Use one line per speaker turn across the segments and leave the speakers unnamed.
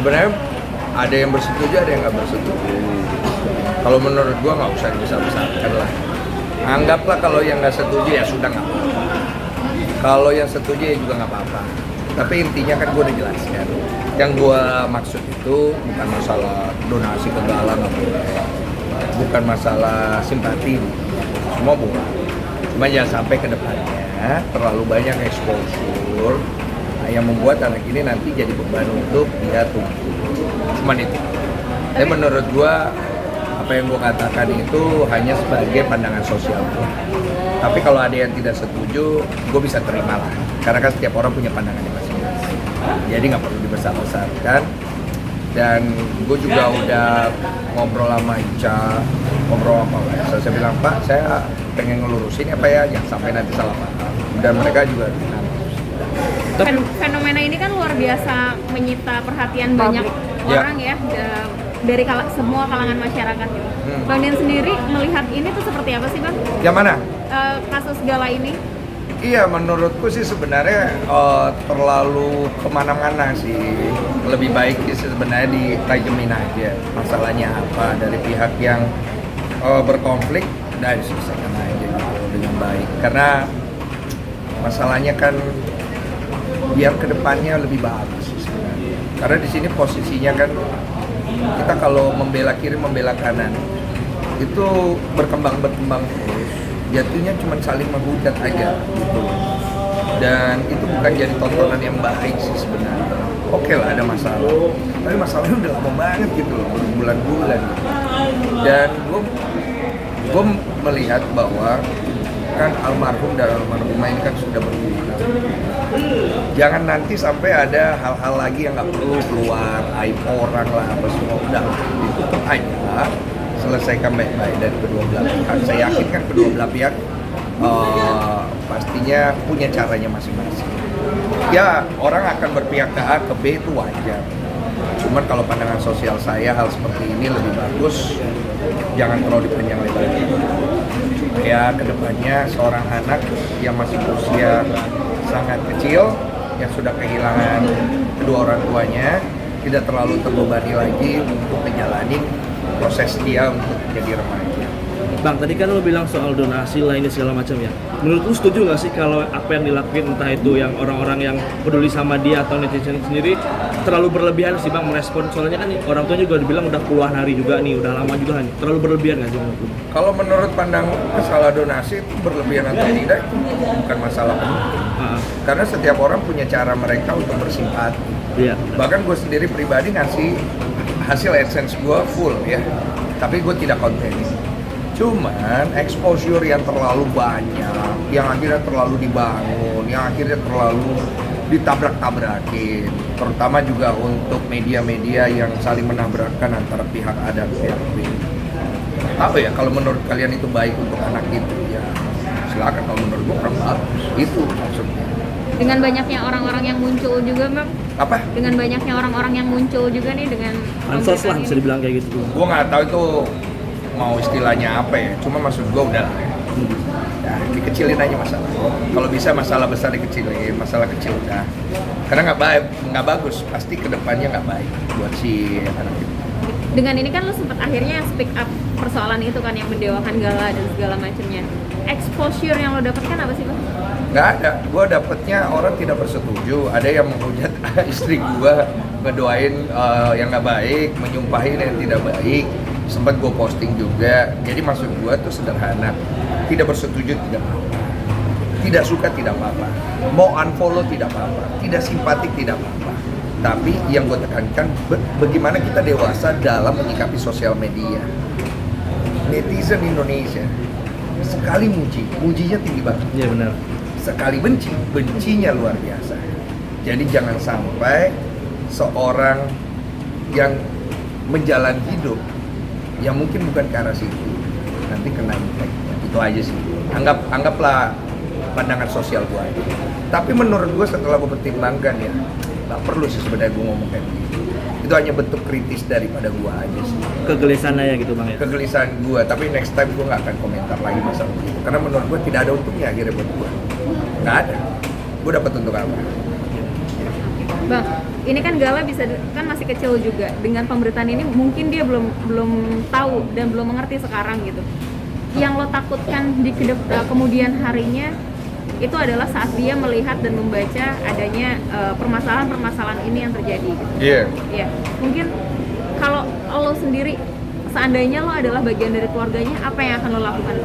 sebenarnya ada yang bersetuju, ada yang nggak bersetuju. Kalau menurut gua nggak usah dibesar-besarkan lah. Anggaplah kalau yang nggak setuju ya sudah nggak apa-apa. Kalau yang setuju ya juga nggak apa-apa. Tapi intinya kan gua udah jelaskan. Yang gua maksud itu bukan masalah donasi ke galang apa, bukan masalah simpati, semua bukan. Cuma jangan sampai ke depannya terlalu banyak exposure yang membuat anak ini nanti jadi beban untuk dia tumbuh. Cuman itu. Tapi menurut gua apa yang gua katakan itu hanya sebagai pandangan sosial gua. Tapi kalau ada yang tidak setuju, gua bisa terima lah. Karena kan setiap orang punya pandangannya masing-masing. Jadi nggak perlu dibesar-besarkan. Dan gue juga udah ngobrol sama Ica, ngobrol apa ya. Saya bilang, Pak, saya pengen ngelurusin apa ya, jangan sampai nanti salah paham. Dan mereka juga
fenomena ini kan luar biasa menyita perhatian banyak orang ya, dari semua kalangan masyarakat gitu. Bang Dian sendiri melihat ini tuh seperti apa sih, Bang?
Yang mana?
Kasus gala ini?
Iya, menurutku sih sebenarnya terlalu kemana-mana sih. Lebih baik sih sebenarnya ditajemin aja masalahnya apa dari pihak yang berkonflik dan diselesaikan aja gitu dengan baik. Karena masalahnya kan biar kedepannya lebih bagus sih sebenarnya. Karena di sini posisinya kan kita kalau membela kiri membela kanan itu berkembang terus. Jatuhnya cuma saling menghujat aja gitu. Dan itu bukan jadi tontonan yang baik sih sebenarnya. Oke lah ada masalah, tapi masalahnya udah lama banget gitu loh, berbulan-bulan. Dan gue melihat bahwa kan almarhum dan almarhumah ini kan sudah berguna. Jangan nanti sampai ada hal-hal lagi yang nggak perlu keluar, aib orang lah, apa semua udah ditutup aja. Selesaikan baik-baik dari kedua belah pihak. Saya yakin kan kedua belah pihak pastinya punya caranya masing-masing. Ya orang akan berpihak ke A ke B itu wajar. Cuman kalau pandangan sosial saya hal seperti ini lebih bagus jangan terlalu dipanjang lebar. Ya kedepannya seorang anak yang masih usia sangat kecil yang sudah kehilangan kedua orang tuanya tidak terlalu terbebani lagi untuk menjalani proses dia untuk menjadi remaja.
Bang, tadi kan lo bilang soal donasi lah ini segala macam ya. Menurut lo setuju nggak sih kalau apa yang dilakuin entah itu yang orang-orang yang peduli sama dia atau netizen sendiri terlalu berlebihan sih Bang merespon? Soalnya kan orang tuanya juga dibilang udah puluhan hari juga nih, udah lama juga nih. Terlalu berlebihan nggak sih menurut lo?
Kalau menurut pandang masalah donasi itu berlebihan atau tidak itu bukan masalah penting. Karena setiap orang punya cara mereka untuk bersimpati.
Iya.
Bahkan gue sendiri pribadi ngasih hasil AdSense gue full ya, tapi gue tidak konten. Cuman exposure yang terlalu banyak, yang akhirnya terlalu dibangun, yang akhirnya terlalu ditabrak-tabrakin, terutama juga untuk media-media yang saling menabrakkan antara pihak A dan pihak B. Apa ya, kalau menurut kalian itu baik untuk anak itu ya silakan, kalau menurut gue kurang bagus, itu maksudnya.
Dengan banyaknya orang-orang yang muncul juga, Bang.
Apa?
Dengan banyaknya orang-orang yang muncul juga nih dengan
ansos lah bisa dibilang kayak gitu.
Gue nggak tahu itu mau istilahnya apa ya, cuma maksud gue udah lah ya, dikecilin aja masalah. Kalau bisa masalah besar dikecilin, masalah kecil udah. Karena nggak bagus, pasti kedepannya nggak baik buat si anak itu.
Dengan ini kan lo sempat akhirnya speak up persoalan itu kan yang mendewakan gala dan segala macamnya. Exposure yang lo dapatkan apa sih, Bang?
Nggak ada, gue dapetnya orang tidak bersetuju. Ada yang menghujat istri gue, ngedoain yang nggak baik, menyumpahin yang tidak baik. Sempat gue posting juga. Jadi maksud gue tuh sederhana, tidak bersetuju tidak apa-apa, tidak suka tidak apa-apa, mau unfollow tidak apa-apa, tidak simpatik tidak apa-apa. Tapi yang gue tekankan, bagaimana kita dewasa dalam menyikapi sosial media. Netizen Indonesia sekali mujinya tinggi banget.
Iya benar.
Sekali bencinya luar biasa. Jadi jangan sampai seorang yang menjalani hidup yang mungkin bukan ke arah situ nanti kena impact. Itu aja sih. Anggaplah pandangan sosial gua aja. Tapi menurut gua setelah gua pertimbangkan ya, nggak perlu sih sebenarnya gua ngomong kayak gitu. Itu hanya bentuk kritis daripada gua aja sih.
Kegelisahan aja gitu Bang ya?
Kegelisahan gua, tapi next time gua nggak akan komentar lagi masalah itu. Karena menurut gua tidak ada untungnya akhirnya buat gua. Nggak ada. Gua dapat untung apa?
Bang, ini kan Gala bisa kan masih kecil juga. Dengan pemberitaan ini mungkin dia belum tahu dan belum mengerti sekarang gitu. Yang lo takutkan di kemudian harinya itu adalah saat dia melihat dan membaca adanya permasalahan-permasalahan ini yang terjadi gitu.
Iya.
Iya. Mungkin kalau lo sendiri seandainya lo adalah bagian dari keluarganya, apa yang akan lo lakukan?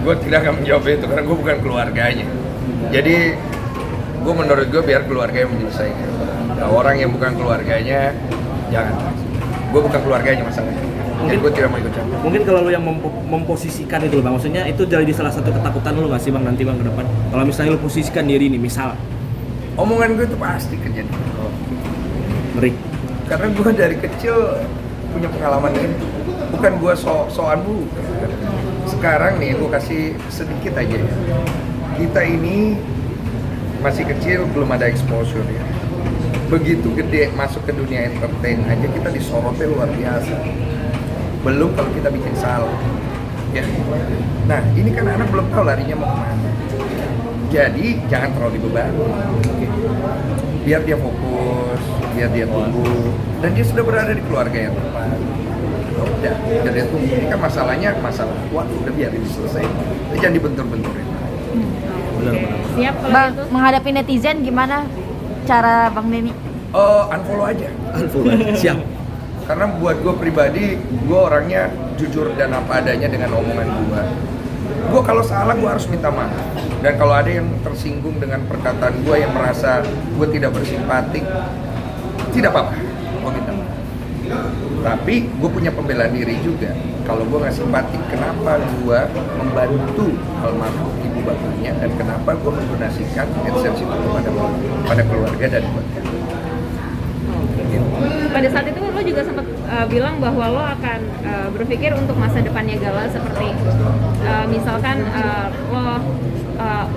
Gue tidak akan menjawab itu karena gue bukan keluarganya. Jadi menurut gue biar keluarga yang menyelesaikan. Nah, orang yang bukan keluarganya jangan. Gue bukan keluarganya masalahnya. Jadi gue tidak mau ikut campur.
Mungkin kalau lu yang memposisikan itu Bang, maksudnya itu jadi salah satu ketakutan lu nggak sih Bang nanti Bang ke depan? Kalau misalnya lu posisikan diri nih, misal
Omongan gue itu pasti kejadian.
ngeri.
Karena gue dari kecil punya pengalaman ini. Bukan gue soan bu. Sekarang nih gue kasih sedikit aja ya. Kita ini masih kecil, belum ada exposure ya. Begitu gede masuk ke dunia entertain aja kita disorotnya luar biasa. Belum kalau kita bikin salah. Ya. Nah ini kan anak belum tahu larinya mau kemana. Jadi jangan terlalu dibebani. Oke. Biar dia fokus, biar dia tumbuh, dan dia sudah berada di keluarga yang tepat. Udah, biar dia tumbuh. Ini kan masalahnya masalah waktu, udah biarin diselesaikan. Jangan dibentur-benturin.
Benar-benar.
Siap kalau
Bang,
gitu.
menghadapi netizen gimana cara Bang Denny?
Unfollow aja.
Siap.
Karena buat gue pribadi, gue orangnya jujur dan apa adanya dengan omongan gue. Gue kalau salah, gue harus minta maaf. Dan kalau ada yang tersinggung dengan perkataan gue yang merasa gue tidak bersimpatik, tidak apa-apa, gue minta maaf. Tapi gue punya pembelaan diri juga. Kalau gue nggak simpatik, kenapa gue membantu almarhum ibu bapaknya dan kenapa gue mendonasikan AdSense itu pada keluarga dan keluarga.
Pada saat itu lo juga sempat bilang bahwa lo akan berpikir untuk masa depannya Gala seperti misalkan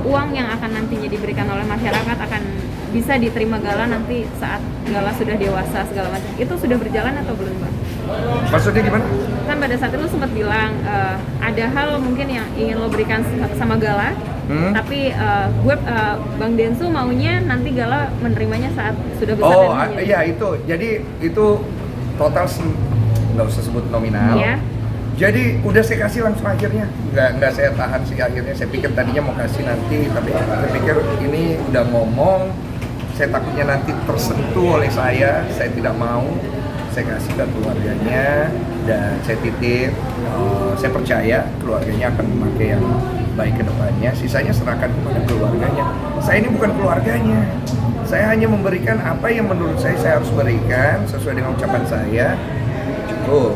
uang yang akan nantinya diberikan oleh masyarakat akan bisa diterima Gala nanti saat Gala sudah dewasa segala macam. Itu sudah berjalan atau belum, Bang?
Maksudnya gimana?
Kan pada saat itu lo sempat bilang ada hal mungkin yang ingin lo berikan sama Gala, tapi Bang Densu maunya nanti Gala menerimanya saat sudah besar.
Oh
dan menjadi-
iya itu, jadi itu total nggak usah sebut nominal.
Iya.
Jadi udah saya kasih langsung akhirnya, nggak saya tahan sih akhirnya. Saya pikir tadinya mau kasih nanti, tapi saya pikir ini udah ngomong, saya takutnya nanti tersentuh oleh saya tidak mau. Saya kasih ke keluarganya dan saya titip, saya percaya keluarganya akan memakai yang baik ke depannya, sisanya serahkan kepada keluarganya. Saya ini bukan keluarganya, saya hanya memberikan apa yang menurut saya harus berikan sesuai dengan ucapan saya. Cukup.